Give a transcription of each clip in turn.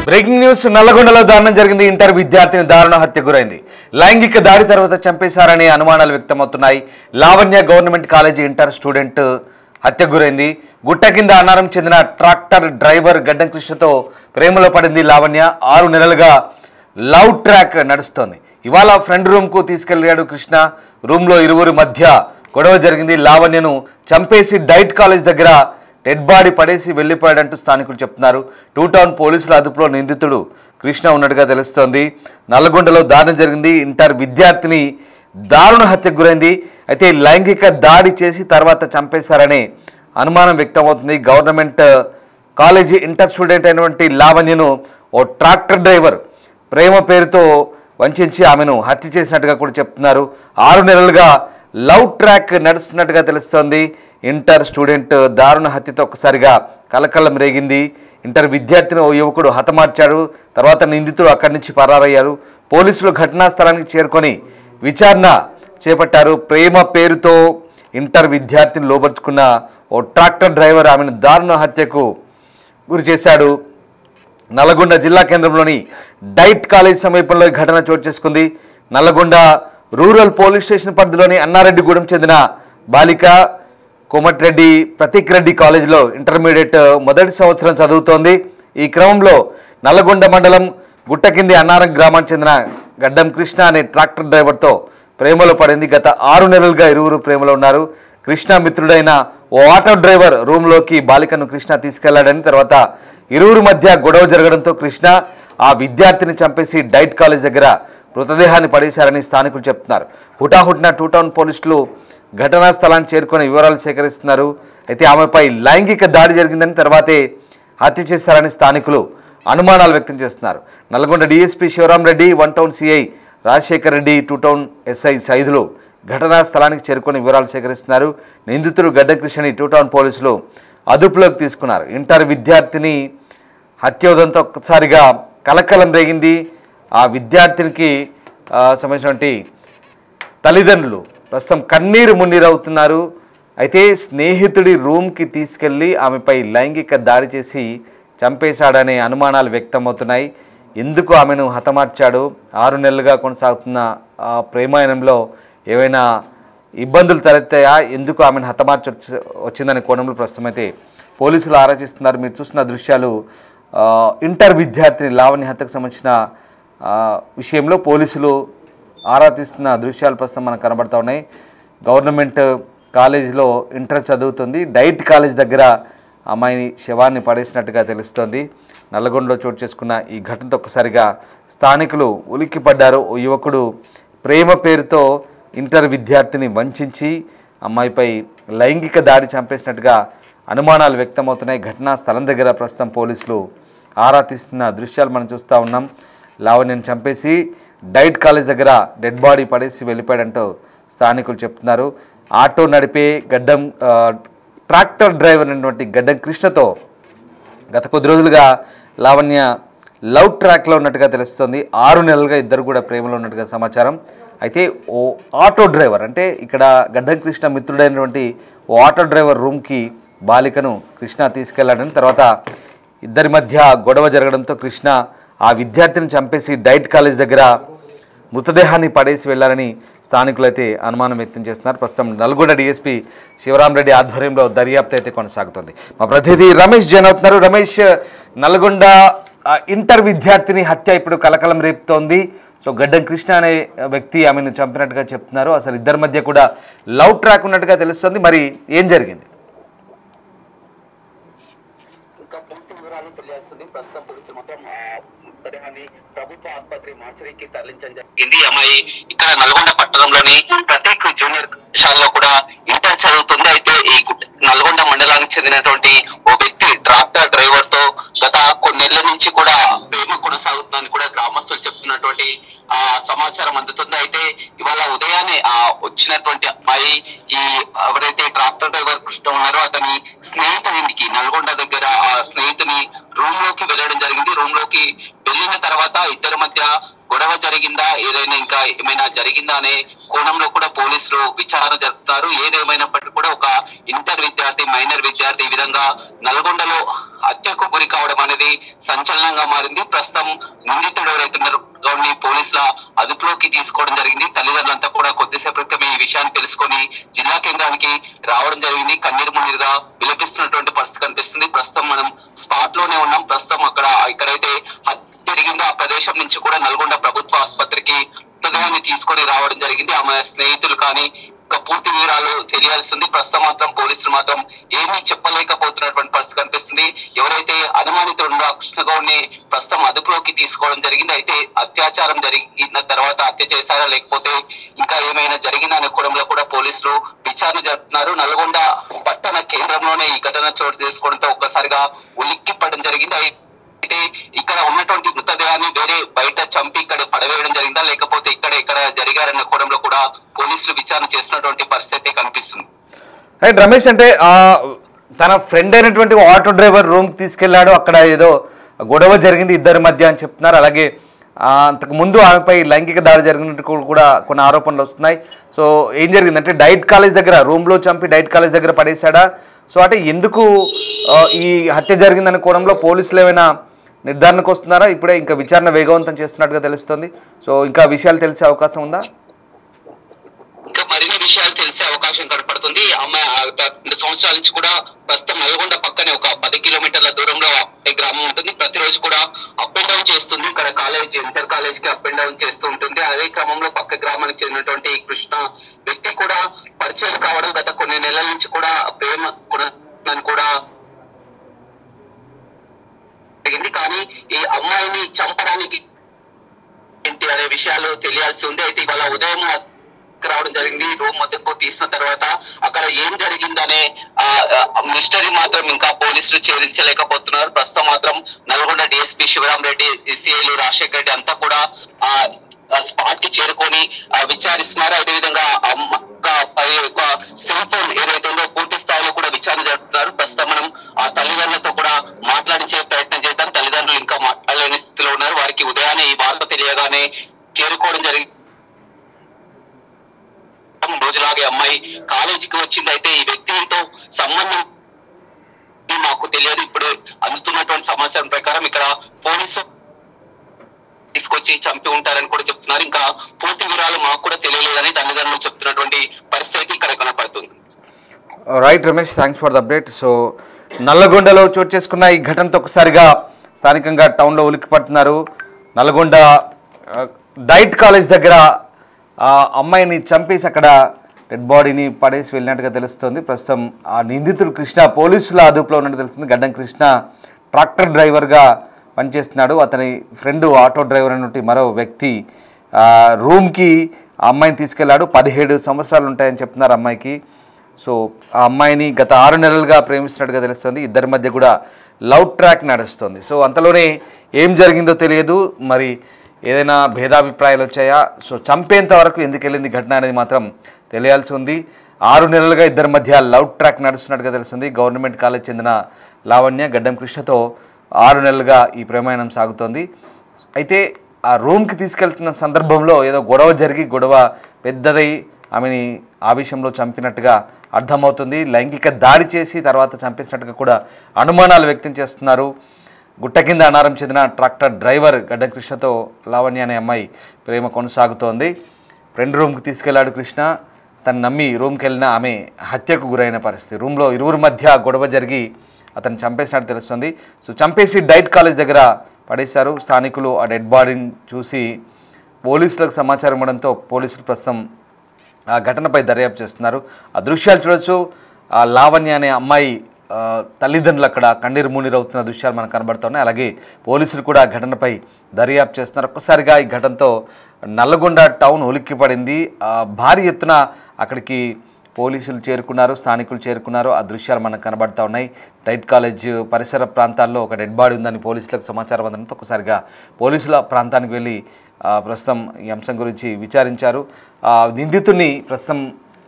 Breaking news నల్లగొండలో దారుణం జరిగింది. Inter విద్యార్థిని దారుణ హత్య గురైంది. లైంగిక దాడి తర్వాత చంపేశారనే అనుమానాలు వ్యక్తమవుతున్నాయి. Lavanya government college inter student హత్య గురైంది. గుట్ట కింద అన్నారం చెందిన ట్రాక్టర్ డ్రైవర్ గడ్డం కృష్ణతో ప్రేమలో పడింది లావణ్య. 6 నెలలుగా లవ్ ట్రాక్ నడుస్తోంది. ఇవాళ ఫ్రెండ్ రూమ్కు తీసుకెళ్లాడు కృష్ణ. రూమ్లో ఇరువురి మధ్య గొడవ జరిగింది. లావణ్యను చంపేసి డైట్ కాలేజ్ దగ్గర డెడ్ బాడీ పడేసి వెళ్లిపోయాడంటూ స్థానికులు చెప్తున్నారు. 2 టౌన్ పోలీసుల అదుపులో నిందితుడు కృష్ణ ఉన్నట్టుగా తెలుస్తోంది. నల్లగొండలో దారుణం జరిగింది. ఇంటర్ విద్యార్థిని దారుణ హత్యకు గురైంది. అయితే లైంగిక దాడి చేసి తర్వాత చంపేశారనే అనుమానం వ్యక్తమవుతుంది. గవర్నమెంట్ కాలేజీ ఇంటర్ స్టూడెంట్ అయినటువంటి లావణ్యను ఓ ట్రాక్టర్ డ్రైవర్ ప్రేమ పేరుతో వంచి ఆమెను హత్య చేసినట్టుగా కూడా చెప్తున్నారు. 6 నెలలుగా లవ్ ట్రాక్ నడుస్తున్నట్టుగా తెలుస్తోంది. ఇంటర్ స్టూడెంట్ దారుణ హత్యతో ఒక్కసారిగా కలకలం రేగింది. ఇంటర్ విద్యార్థిని ఓ యువకుడు హతమార్చాడు. తర్వాత నిందితుడు అక్కడి నుంచి పరారయ్యారు. పోలీసులు ఘటనా స్థలానికి చేరుకొని విచారణ చేపట్టారు. ప్రేమ పేరుతో ఇంటర్ విద్యార్థిని లోబర్చుకున్న ఓ ట్రాక్టర్ డ్రైవర్ ఆమెను దారుణ హత్యకు గురి చేశాడు. నల్లగొండ జిల్లా కేంద్రంలోని డైట్ కాలేజ్ సమీపంలో ఈ ఘటన చోటు చేసుకుంది. నల్లగొండ రూరల్ పోలీస్ స్టేషన్ పరిధిలోని అన్నారెడ్డిగూడెం చెందిన బాలిక కోమటిరెడ్డి ప్రతీక్ రెడ్డి కాలేజీలో ఇంటర్మీడియట్ మొదటి సంవత్సరం చదువుతోంది. ఈ క్రమంలో నల్లగొండ మండలం గుట్టకింది అన్నారం గ్రామానికి చెందిన గడ్డం కృష్ణ అనే ట్రాక్టర్ డ్రైవర్తో ప్రేమలో పడింది. గత 6 నెలలుగా ఇరువురు ప్రేమలో ఉన్నారు. కృష్ణ మిత్రుడైన ఓ ఆటో డ్రైవర్ రూమ్లోకి బాలికను కృష్ణ తీసుకెళ్లాడని, తర్వాత ఇరువురు మధ్య గొడవ జరగడంతో కృష్ణ ఆ విద్యార్థిని చంపేసి డైట్ కాలేజ్ దగ్గర మృతదేహాన్ని పడేశారని స్థానికులు చెప్తున్నారు. హుటాహుటిన 2 టౌన్ పోలీసులు ఘటనా స్థలాన్ని చేరుకొని వివరాలు సేకరిస్తున్నారు. అయితే ఆమెపై లైంగిక దాడి జరిగిందని, తర్వాతే హత్య చేశారని స్థానికులు అనుమానాలు వ్యక్తం చేస్తున్నారు. Nalgonda DSP Shivaram Reddy, 1 town CI Rajasekhar Reddy, 2 town SI Saidulu ఘటనా స్థలానికి చేరుకొని వివరాలు సేకరిస్తున్నారు. నిందితుడు గడ్డ కృష్ణని 2 టౌన్ పోలీసులు అదుపులోకి తీసుకున్నారు. ఇంటర్ విద్యార్థిని హత్యోదంతో ఒక్కసారిగా కలకలం రేగింది. ఆ విద్యార్థినికి సంబంధించినటువంటి తల్లిదండ్రులు ప్రస్తుతం కన్నీరు మున్నీరవుతున్నారు. అయితే స్నేహితుడి రూమ్కి తీసుకెళ్ళి ఆమెపై లైంగిక దాడి చేసి చంపేశాడనే అనుమానాలు వ్యక్తమవుతున్నాయి. ఎందుకు ఆమెను హతమార్చాడు? 6 నెలలుగా కొనసాగుతున్న ప్రేమాయణంలో ఏవైనా ఇబ్బందులు తలెత్తాయా? ఎందుకు ఆమెను హతమార్చి వచ్చిందనే కోణంలో ప్రస్తుతం అయితే పోలీసులు ఆరాధిస్తున్నారు. మీరు చూసిన దృశ్యాలు ఇంటర్ విద్యార్థిని లావణ్య హత్యకు సంబంధించిన విషయంలో పోలీసులు ఆరాధిస్తున్న దృశ్యాలు ప్రస్తుతం మనకు కనబడతా ఉన్నాయి. గవర్నమెంట్ కాలేజీలో ఇంటర్ చదువుతుంది. డైట్ కాలేజ్ దగ్గర అమ్మాయిని శవాన్ని పడేసినట్టుగా తెలుస్తోంది. నల్లగొండలో చోటు చేసుకున్న ఈ ఘటనతో ఒక్కసారిగా స్థానికులు ఉలిక్కిపడ్డారు. ఓ యువకుడు ప్రేమ పేరుతో ఇంటర్ విద్యార్థిని వంచి అమ్మాయిపై లైంగిక దాడి చంపేసినట్టుగా అనుమానాలు వ్యక్తమవుతున్నాయి. ఘటనా స్థలం దగ్గర ప్రస్తుతం పోలీసులు ఆరా తీస్తున్న దృశ్యాలు మనం చూస్తూ ఉన్నాం. లావణ్యను చంపేసి డైట్ కాలేజ్ దగ్గర డెడ్ బాడీ పడేసి వెళ్ళిపోయాడంటూ స్థానికులు చెప్తున్నారు. ఆటో నడిపే గడ్డం ట్రాక్టర్ డ్రైవర్ అయినటువంటి గడ్డం కృష్ణతో గత కొద్ది రోజులుగా లావణ్య లవ్ ట్రాక్లో ఉన్నట్టుగా తెలుస్తుంది. 6 నెలలుగా ఇద్దరు కూడా ప్రేమలో ఉన్నట్టుగా సమాచారం. అయితే ఓ ఆటో డ్రైవర్, అంటే ఇక్కడ గడ్డం కృష్ణ మిత్రుడైనటువంటి ఓ ఆటో డ్రైవర్ రూమ్కి బాలికను కృష్ణ తీసుకెళ్లాడని, తర్వాత ఇద్దరి మధ్య గొడవ జరగడంతో కృష్ణ ఆ విద్యార్థిని చంపేసి డైట్ కాలేజ్ దగ్గర మృతదేహాన్ని పడేసి వెళ్లారని స్థానికులు అయితే అనుమానం వ్యక్తం చేస్తున్నారు. ప్రస్తుతం నల్గొండ డీఎస్పీ శివరాం రెడ్డి ఆధ్వర్యంలో దర్యాప్తు అయితే కొనసాగుతుంది. మా ప్రతినిధి రమేష్ జాయిన్ అవుతున్నారు. రమేష్, నల్గొండ ఇంటర్ విద్యార్థిని హత్య ఇప్పుడు కలకలం రేపుతోంది. సో గడ్డం కృష్ణ అనే వ్యక్తి ఆమెను చంపినట్టుగా చెప్తున్నారు. అసలు ఇద్దరి మధ్య కూడా లవ్ ట్రాక్ ఉన్నట్టుగా తెలుస్తుంది. మరి ఏం జరిగింది? ప్రస్తుతం పోలీసులు మొత్తం మృతదేహాన్ని ప్రభుత్వ ఆసుపత్రి మార్చరీకి తరలించడం జరిగింది. అమ్మాయి ఇక్కడ నల్గొండ పట్టణంలోని ప్రతీక్ జూనియర్ కళాశాలలో కూడా ఇంటర్ చదువుతుంది. అయితే ఈ నల్గొండ మండలానికి చెందినటువంటి ఓ వ్యక్తి ట్రాక్టర్ డ్రైవర్ తో గత కొన్ని నెలల నుంచి కూడా ప్రేమ కొనసాగుతుందని కూడా గ్రామస్తులు చెప్తున్నటువంటి సమాచారం అందుతుంది. అయితే ఇవాళ ఉదయాన్నే వచ్చినటువంటి అమ్మాయి ఈ ఎవరైతే ట్రాక్టర్ డ్రైవర్ కృష్ణ ఉన్నారో అతని స్నేహితునికి నల్గొండ దగ్గర ఆ స్నేహితుని రూమ్ లోకి వెళ్ళడం జరిగింది. రూమ్ లోకి వెళ్ళిన తర్వాత ఇద్దరి మధ్య గొడవ జరిగిందా, ఏదైనా ఇంకా ఏమైనా జరిగిందా అనే కోణంలో కూడా పోలీసులు విచారణ జరుపుతారు. ఏదేమైనప్పటికీ కూడా ఒక ఇంటర్ విద్యార్థి, మైనర్ విద్యార్థి ఈ విధంగా నల్గొండలో హత్యకు గురి కావడం అనేది సంచలనంగా మారింది. ప్రస్తుతం నిందితుడు ఎవరైతున్నారో పోలీసుల అదుపులోకి తీసుకోవడం జరిగింది. తల్లిదండ్రులంతా కూడా కొద్దిసేపు క్రితం ఈ విషయాన్ని తెలుసుకొని జిల్లా కేంద్రానికి రావడం జరిగింది. కన్నీరు మున్నీరుగా విలపిస్తున్నటువంటి పరిస్థితి కనిపిస్తుంది. ప్రస్తుతం మనం స్పాట్ లోనే ఉన్నాం. ప్రస్తుతం ఇక్కడైతే జరిగిందో ఆ ప్రదేశం నుంచి కూడా నల్గొండ ప్రభుత్వ ఆసుపత్రికి మృతదేహాన్ని తీసుకొని రావడం జరిగింది. ఆమె స్నేహితులు కానీ ఇంకా పూర్తి వివరాలు తెలియాల్సి ఉంది. ప్రస్తుతం మాత్రం పోలీసులు మాత్రం ఏమీ చెప్పలేకపోతున్నటువంటి పరిస్థితి కనిపిస్తుంది. ఎవరైతే అనుమానితుడు కృష్ణగౌడ్ని ప్రస్తుతం అదుపులోకి తీసుకోవడం జరిగింది. అయితే అత్యాచారం జరిగిన తర్వాత హత్య చేశారా లేకపోతే ఇంకా ఏమైనా జరిగిందా అనే కోణంలో కూడా పోలీసులు విచారణ జరుపుతున్నారు. నల్గొండ పట్టణ కేంద్రంలోనే ఈ ఘటన చోటు చేసుకోవడంతో ఒక్కసారిగా ఉలిక్కిపడడం జరిగింది. అయితే ఇక్కడ ఉన్నటువంటి మృతదేహాన్ని వేరే బయట చంపి ఇక్కడ పడవేయడం జరిగిందా లేకపోతే ఇక్కడ జరిగారన్న కోణంలో కూడా పోలీసులు విచారణ చేసినటువంటి పరిస్థితి కనిపిస్తుంది. రైట్ రమేష్, అంటే తన ఫ్రెండ్ అయినటువంటి ఆటో డ్రైవర్ రూమ్కి తీసుకెళ్లాడు, అక్కడ ఏదో గొడవ జరిగింది ఇద్దరి మధ్య అని చెప్తున్నారు. అలాగే అంతకు ముందు ఆమెపై లైంగిక దాడి జరిగినట్టు కూడా కొన్ని ఆరోపణలు వస్తున్నాయి. సో ఏం జరిగింది అంటే డైట్ కాలేజ్ దగ్గర రూమ్లో చంపి డైట్ కాలేజ్ దగ్గర పడేశాడా? సో అంటే ఎందుకు ఈ హత్య జరిగిందనే కోణంలో పోలీసులు ఏమైనా నిర్ధారణకు వస్తున్నారా? ఇప్పుడే ఇంకా విచారణ వేగవంతం చేస్తున్నట్టుగా తెలుస్తుంది. సో ఇంకా విషయాలు తెలిసే అవకాశం ఉందా? ఇంకా మరిన్ని విషయాలు తెలిసే అవకాశం కనపడుతుంది. అమ్మాయి 2 సంవత్సరాల నుంచి కూడా ప్రస్తుతం నల్గొండ పక్కనే ఒక 10 కిలోమీటర్ల దూరంలో గ్రామం ఉంటుంది. ప్రతిరోజు కూడా అప్ అండ్ డౌన్ చేస్తుంది. ఇక్కడ ఇంటర్ కాలేజ్ కి అప్ అండ్ డౌన్ చేస్తూ ఉంటుంది. అదే క్రమంలో పక్క గ్రామానికి చెందినటువంటి కృష్ణ వ్యక్తి కూడా పరిచయం కావడం గత కొన్ని నెలల నుంచి కూడా ప్రేమ కూడా జరిగింది. కానీ ఈ అమ్మాయిని చంపడానికి ఏంటి అనే విషయాలు తెలియాల్సి ఉంది. అయితే ఇవాళ ఉదయం రావడం జరిగింది. రూమ్ మొత్తం తీసిన తర్వాత అక్కడ ఏం జరిగిందనే మిస్టరీ మాత్రం ఇంకా పోలీసులు ఛేదించలేకపోతున్నారు. ప్రస్తుతం మాత్రం నల్గొండ డిఎస్పీ శివరాం రెడ్డి, సిఐలు రాజశేఖర్ రెడ్డి అంతా కూడా స్పాట్ కి చేరుకొని విచారిస్తున్నారు. అదేవిధంగా సెల్ ఫోన్ ఏదైతే ఉందో పూర్తి స్థాయిలో కూడా విచారణ జరుపుతున్నారు. ప్రస్తుతం మనం ఆ తల్లిదండ్రులతో కూడా మాట్లాడించే ప్రయత్నం చేద్దాం. తల్లిదండ్రులు ఇంకా మాట్లాడలేని స్థితిలో ఉన్నారు. వారికి ఉదయాన్నే ఈ వార్త తెలియగానే చేరుకోవడం జరిగింది. రోజులాగే అమ్మాయి కాలేజీకి వచ్చింది. అయితే ఈ వ్యక్తితో సంబంధం మాకు తెలియదు. ఇప్పుడు అందుతున్నటువంటి సమాచారం ప్రకారం ఇక్కడ పోలీసు తీసుకొచ్చి చంపి ఉంటారని కూడా చెప్తున్నారు. ఇంకా పూర్తి వివరాలు మాకు కూడా తెలియలేదని తల్లిదండ్రులు చెప్తున్నటువంటి పరిస్థితి ఇక్కడ కనపడుతుంది. Right Ramesh, thanks for the update. So నల్లగొండలో చోటు చేసుకున్న ఈ ఘటనతో ఒకసారిగా స్థానికంగా టౌన్లో ఉలిక్కిపడుతున్నారు. నల్గొండ డైట్ కాలేజ్ దగ్గర అమ్మాయిని చంపేసి అక్కడ డెడ్ బాడీని పడేసి వెళ్ళినట్టుగా తెలుస్తుంది. ప్రస్తుతం ఆ నిందితుడు కృష్ణ పోలీసుల అదుపులో ఉన్నట్టు తెలుస్తుంది. గడ్డం కృష్ణ ట్రాక్టర్ డ్రైవర్గా పనిచేస్తున్నాడు. అతని ఫ్రెండ్ ఆటో డ్రైవర్ అన్నట్టు మరో వ్యక్తి రూమ్కి ఆ అమ్మాయిని తీసుకెళ్లాడు. 17 సంవత్సరాలు ఉంటాయని చెప్తున్నారు అమ్మాయికి. సో ఆ అమ్మాయిని గత 6 నెలలుగా ప్రేమిస్తున్నట్టుగా తెలుస్తుంది. ఇద్దరి మధ్య కూడా లవ్ ట్రాక్ నడుస్తుంది. సో అంతలోనే ఏం జరిగిందో తెలియదు. మరి ఏదైనా భేదాభిప్రాయాలు వచ్చాయా? సో చంపేంత వరకు ఎందుకు వెళ్ళింది ఘటన అనేది మాత్రం తెలియాల్సి ఉంది. 6 నెలలుగా ఇద్దరి మధ్య లవ్ ట్రాక్ నడుస్తున్నట్టుగా తెలుస్తుంది. గవర్నమెంట్ కాలేజ్ చెందిన లావణ్య గడ్డం కృష్ణతో 6 నెలలుగా ఈ ప్రేమాయణం సాగుతోంది. అయితే ఆ రూమ్కి తీసుకెళ్తున్న సందర్భంలో ఏదో గొడవ పెద్దదై ఆమెని ఆవేశంలో చంపినట్టుగా అర్థమవుతుంది. లైంగిక దాడి చేసి తర్వాత చంపేసినట్టుగా కూడా అనుమానాలు వ్యక్తం చేస్తున్నారు. గుట్ట కింద అనారం చెందిన ట్రాక్టర్ డ్రైవర్ గడ్డం కృష్ణతో లావణ్య అనే అమ్మాయి ప్రేమ కొనసాగుతోంది. ఫ్రెండ్ రూమ్కి తీసుకెళ్లాడు కృష్ణ. తను నమ్మి రూమ్కి వెళ్ళిన ఆమె హత్యకు గురైన పరిస్థితి. రూమ్లో ఇరువురి మధ్య గొడవ జరిగి అతను చంపేసినట్టు తెలుస్తుంది. సో చంపేసి డైట్ కాలేజ్ దగ్గర పడేశారు. స్థానికులు ఆ డెడ్ బాడీని చూసి పోలీసులకు సమాచారం ఇవ్వడంతో పోలీసులు ప్రస్తుతం ఆ ఘటనపై దర్యాప్తు చేస్తున్నారు. ఆ దృశ్యాలు చూడొచ్చు. ఆ లావణ్య అనే అమ్మాయి తల్లిదండ్రులు అక్కడ కన్నీరు మున్నీరు అవుతున్న దృశ్యాలు మనకు కనబడుతున్నాయి. అలాగే పోలీసులు కూడా ఘటనపై దర్యాప్తు చేస్తున్నారు. ఒక్కసారిగా ఈ ఘటనతో నల్లగొండ టౌన్ ఉలిక్కిపడింది. భారీ ఎత్తున అక్కడికి పోలీసులు చేరుకున్నారు, స్థానికులు చేరుకున్నారు. ఆ దృశ్యాలు మనకు కనబడుతూ ఉన్నాయి. డైట్ కాలేజ్ పరిసర ప్రాంతాల్లో ఒక డెడ్ బాడీ ఉందని పోలీసులకు సమాచారం అందడంతో ఒక్కసారిగా పోలీసుల ప్రాంతానికి వెళ్ళి ప్రస్తుతం ఈ అంశం గురించి విచారించారు. నిందితుడిని ప్రస్తుతం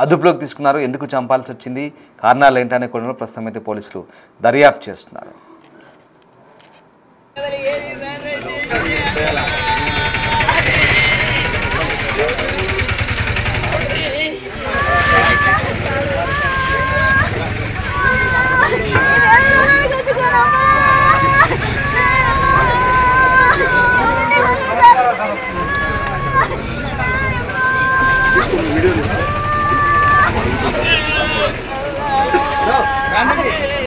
అదుపులోకి తీసుకున్నారు. ఎందుకు చంపాల్సి వచ్చింది, కారణాలు ఏంటనే కోణంలో ప్రస్తుతం అయితే పోలీసులు దర్యాప్తు చేస్తున్నారు.